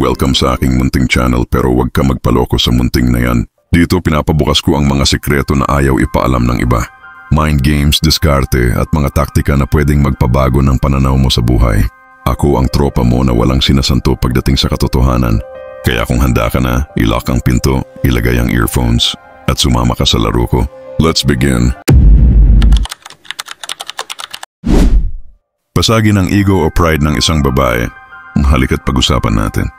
Welcome sa aking munting channel pero huwag ka magpaloko sa munting na yan. Dito pinapabukas ko ang mga sikreto na ayaw ipaalam ng iba. Mind games, diskarte at mga taktika na pwedeng magpabago ng pananaw mo sa buhay. Ako ang tropa mo na walang sinasanto pagdating sa katotohanan. Kaya kung handa ka na, ilock ang pinto, ilagay ang earphones at sumama ka sa laro ko. Let's begin! Basagin ang ego o pride ng isang babae. Halika't pag-usapan natin.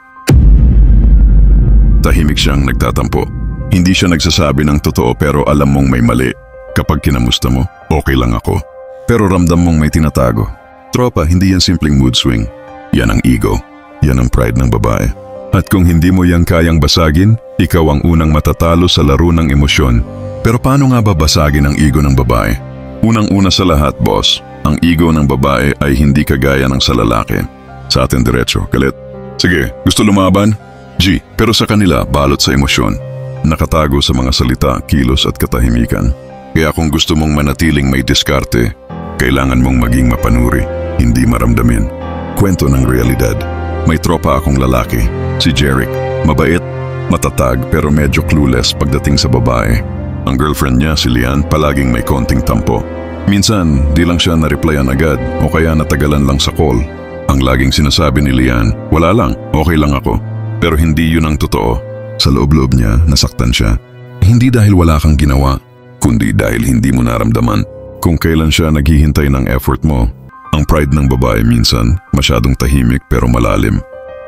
Tahimik siyang nagtatampo. Hindi siya nagsasabi ng totoo pero alam mong may mali. Kapag kinamusta mo, okay lang ako. Pero ramdam mong may tinatago. Tropa, hindi yan simpleng mood swing. Yan ang ego. Yan ang pride ng babae. At kung hindi mo yan kayang basagin, ikaw ang unang matatalo sa laro ng emosyon. Pero paano nga ba basagin ang ego ng babae? Unang-una sa lahat, boss, ang ego ng babae ay hindi kagaya ng sa lalaki. Sa atin diretso, galit. Sige, gusto lumaban? G, pero sa kanila balot sa emosyon. Nakatago sa mga salita, kilos at katahimikan. Kaya kung gusto mong manatiling may diskarte, kailangan mong maging mapanuri, hindi maramdamin. Kwento ng realidad. May tropa akong lalaki, si Jeric. Mabait, matatag pero medyo clueless pagdating sa babae. Ang girlfriend niya, si Lian, palaging may konting tampo. Minsan, di lang siya na-replyan agad o kaya natagalan lang sa call. Ang laging sinasabi ni Lian, wala lang, okay lang ako. Pero hindi yun ang totoo. Sa loob-loob niya, nasaktan siya. Hindi dahil wala kang ginawa, kundi dahil hindi mo naramdaman kung kailan siya naghihintay ng effort mo. Ang pride ng babae minsan, masyadong tahimik pero malalim.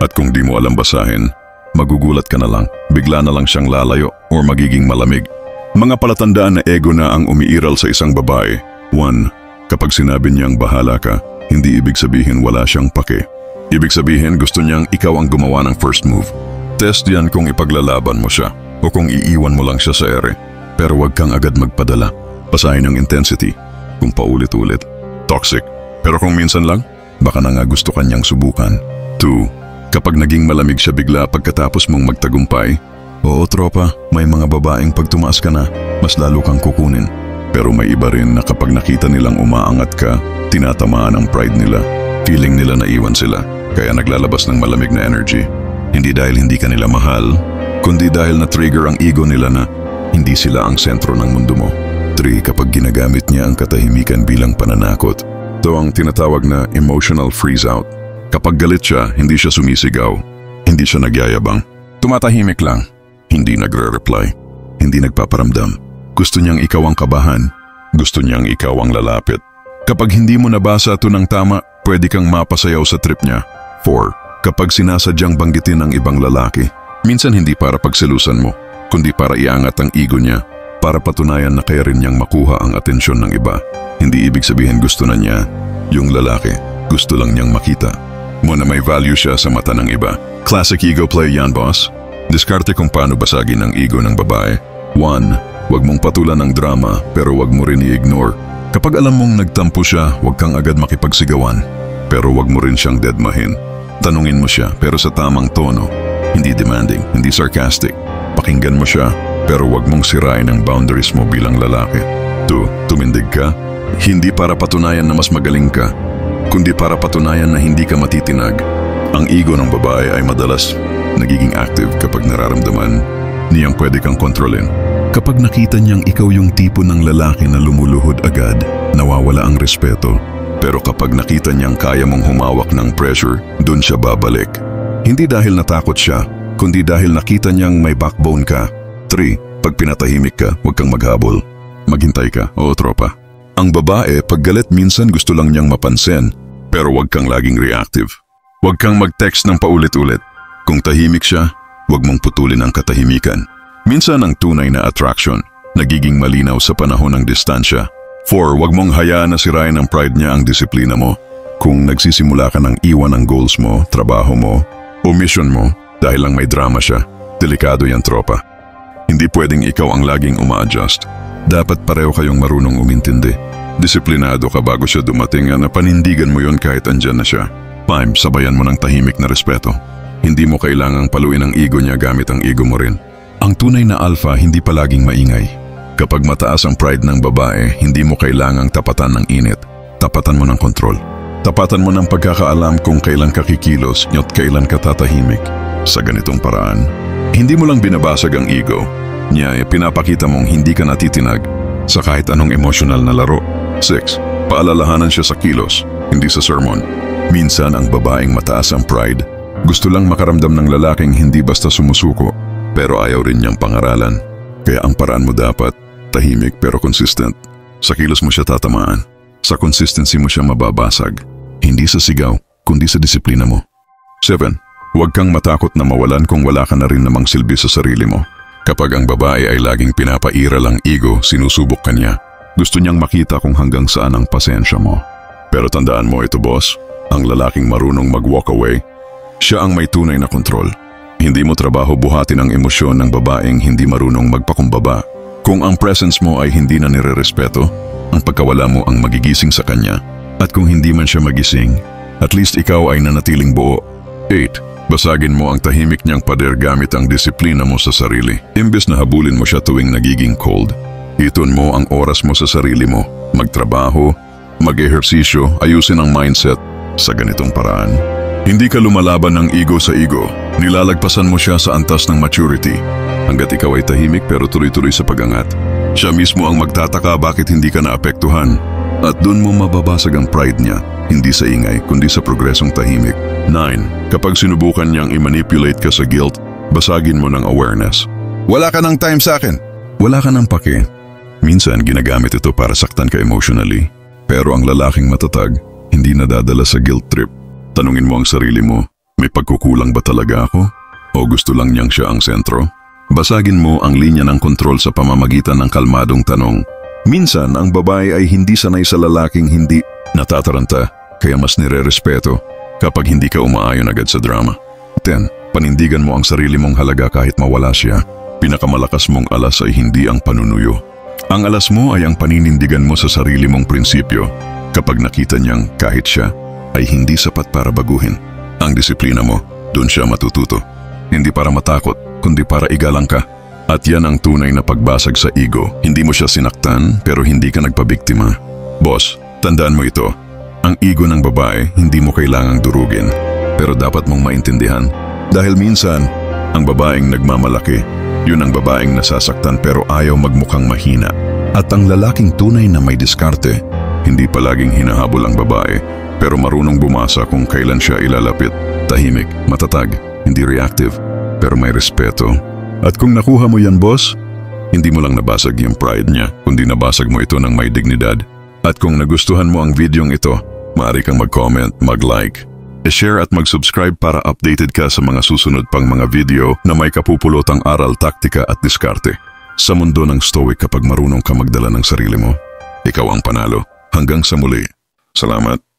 At kung di mo alam basahin, magugulat ka na lang, bigla na lang siyang lalayo o magiging malamig. Mga palatandaan na ego na ang umiiral sa isang babae. 1. Kapag sinabi niyang bahala ka, hindi ibig sabihin wala siyang pake. Ibig sabihin gusto niyang ikaw ang gumawa ng first move. Test yan kung ipaglalaban mo siya o kung iiwan mo lang siya sa ere. Pero huwag kang agad magpadala. Basahin ang intensity kung paulit-ulit. Toxic. Pero kung minsan lang, baka na nga gusto kanyang subukan. 2. Kapag naging malamig siya bigla pagkatapos mong magtagumpay, oo tropa, may mga babaeng pag tumaas ka na, mas lalo kang kukunin. Pero may iba rin na kapag nakita nilang umaangat ka, tinatamaan ang pride nila. Feeling nila na iwan sila, kaya naglalabas ng malamig na energy. Hindi dahil hindi ka nila mahal, kundi dahil na-trigger ang ego nila na hindi sila ang sentro ng mundo mo. 3. Kapag ginagamit niya ang katahimikan bilang pananakot. Ito ang tinatawag na emotional freeze-out. Kapag galit siya, hindi siya sumisigaw. Hindi siya nagyayabang. Tumatahimik lang. Hindi nagre-reply. Hindi nagpaparamdam. Gusto niyang ikaw ang kabahan. Gusto niyang ikaw ang lalapit. Kapag hindi mo nabasa ito ng tama, pwede kang mapasayaw sa trip niya. 4. Kapag sinasadyang banggitin ng ibang lalaki, minsan hindi para pagselusan mo, kundi para iangat ang ego niya, para patunayan na kaya rin niyang makuha ang atensyon ng iba. Hindi ibig sabihin gusto na niya, yung lalaki, gusto lang niyang makita mo na may value siya sa mata ng iba. Classic ego play yan, boss. Diskarte kung paano basagin ang ego ng babae. 1. Huwag mong patulan ng drama pero huwag mo rin i-ignore. Kapag alam mong nagtampo siya, huwag kang agad makipagsigawan. Pero huwag mo rin siyang deadmahin. Tanungin mo siya pero sa tamang tono. Hindi demanding, hindi sarcastic. Pakinggan mo siya pero huwag mong sirain ang boundaries mo bilang lalaki. 2. Tumindig ka. Hindi para patunayan na mas magaling ka, kundi para patunayan na hindi ka matitinag. Ang ego ng babae ay madalas nagiging active kapag nararamdaman niyang pwede kang kontrolin. Kapag nakita niyang ikaw yung tipo ng lalaki na lumuluhod agad, nawawala ang respeto. Pero kapag nakita niyang kaya mong humawak ng pressure, dun siya babalik. Hindi dahil natakot siya, kundi dahil nakita niyang may backbone ka. 3. Pag pinatahimik ka, huwag kang maghabol. Maghintay ka, oo tropa. Ang babae, pag galit minsan gusto lang niyang mapansin, pero huwag kang laging reactive. Huwag kang mag-text ng paulit-ulit. Kung tahimik siya, huwag mong putulin ang katahimikan. Minsan ang tunay na attraction, nagiging malinaw sa panahon ng distansya. 4. Huwag mong hayaan na sirain ng pride niya ang disiplina mo. Kung nagsisimula ka ng iwan ang goals mo, trabaho mo, o mission mo, dahil lang may drama siya, delikado yan tropa. Hindi pwedeng ikaw ang laging uma-adjust. Dapat pareho kayong marunong umintindi. Disiplinado ka bago siya dumating na panindigan mo yon kahit andyan na siya. 5. Sabayan mo ng tahimik na respeto. Hindi mo kailangang paluin ang ego niya gamit ang ego mo rin. Ang tunay na alpha hindi palaging maingay. Kapag mataas ang pride ng babae, hindi mo kailangang tapatan ng init. Tapatan mo ng kontrol. Tapatan mo ng pagkakaalam kung kailan ka kikilos at kailan ka tatahimik. sa ganitong paraan. Hindi mo lang binabasag ang ego niya, pinapakita mong hindi ka natitinag sa kahit anong emosyonal na laro. 6. Paalalahanan siya sa kilos, hindi sa sermon. Minsan ang babaeng mataas ang pride. Gusto lang makaramdam ng lalaking hindi basta sumusuko, pero ayaw rin niyang pangaralan. Kaya ang paraan mo dapat, tahimik pero consistent. Sa kilos mo siya tatamaan. Sa consistency mo siya mababasag. Hindi sa sigaw, kundi sa disiplina mo. 7. Huwag kang matakot na mawalan kung wala ka na rin namang silbi sa sarili mo. Kapag ang babae ay laging pinapairal ang ego, sinusubok ka niya. Gusto niyang makita kung hanggang saan ang pasensya mo. Pero tandaan mo ito, boss, ang lalaking marunong mag-walk away, siya ang may tunay na kontrol. Hindi mo trabaho buhatin ang emosyon ng babaeng hindi marunong magpakumbaba. Kung ang presence mo ay hindi na nirerespeto, ang pagkawala mo ang magigising sa kanya. At kung hindi man siya magising, at least ikaw ay nanatiling buo. 8. Basagin mo ang tahimik niyang pader gamit ang disiplina mo sa sarili. Imbes na habulin mo siya tuwing nagiging cold, iton mo ang oras mo sa sarili mo. Magtrabaho, mag-ehersisyo, ayusin ang mindset sa ganitong paraan. Hindi ka lumalaban ng ego sa ego. Nilalagpasan mo siya sa antas ng maturity. Hanggat ikaw ay tahimik pero tuloy-tuloy sa pag-angat. Siya mismo ang magtataka bakit hindi ka naapektuhan. At dun mo mababasag ang pride niya. Hindi sa ingay, kundi sa progresong tahimik. 9. Kapag sinubukan niyang i-manipulate ka sa guilt, basagin mo ng awareness. Wala ka ng time sa akin. Wala ka ng pake. Minsan ginagamit ito para saktan ka emotionally. Pero ang lalaking matatag, hindi nadadala sa guilt trip. Tanungin mo ang sarili mo, may pagkukulang ba talaga ako? O gusto lang niyang siya ang sentro? Basagin mo ang linya ng kontrol sa pamamagitan ng kalmadong tanong. Minsan, ang babae ay hindi sanay sa lalaking hindi natataranta, kaya mas nire-respeto kapag hindi ka umaayon agad sa drama. 10. Panindigan mo ang sarili mong halaga kahit mawala siya. Pinakamalakas mong alas ay hindi ang panunuyo. Ang alas mo ay ang paninindigan mo sa sarili mong prinsipyo. Kapag nakita niyang kahit siya ay hindi sapat para baguhin ang disiplina mo, doon siya matututo. Hindi para matakot, kundi para igalang ka. At yan ang tunay na pagbasag sa ego. Hindi mo siya sinaktan pero hindi ka nagpabiktima. Boss, tandaan mo ito. Ang ego ng babae hindi mo kailangang durugin. Pero dapat mong maintindihan. Dahil minsan, ang babaeng nagmamalaki, yun ang babaeng nasasaktan pero ayaw magmukhang mahina. At ang lalaking tunay na may diskarte, hindi palaging hinahabol ang babae, pero marunong bumasa kung kailan siya ilalapit. Tahimik, matatag, hindi reactive, pero may respeto. At kung nakuha mo yan, boss, hindi mo lang nabasag yung pride niya, kundi nabasag mo ito ng may dignidad. At kung nagustuhan mo ang videong ito, maaari kang mag-comment, mag-like, i-share at mag-subscribe para updated ka sa mga susunod pang mga video na may kapupulotang aral, taktika at diskarte. Sa mundo ng stoic, kapag marunong ka magdala ng sarili mo, ikaw ang panalo. Hanggang sa muli. Salamat.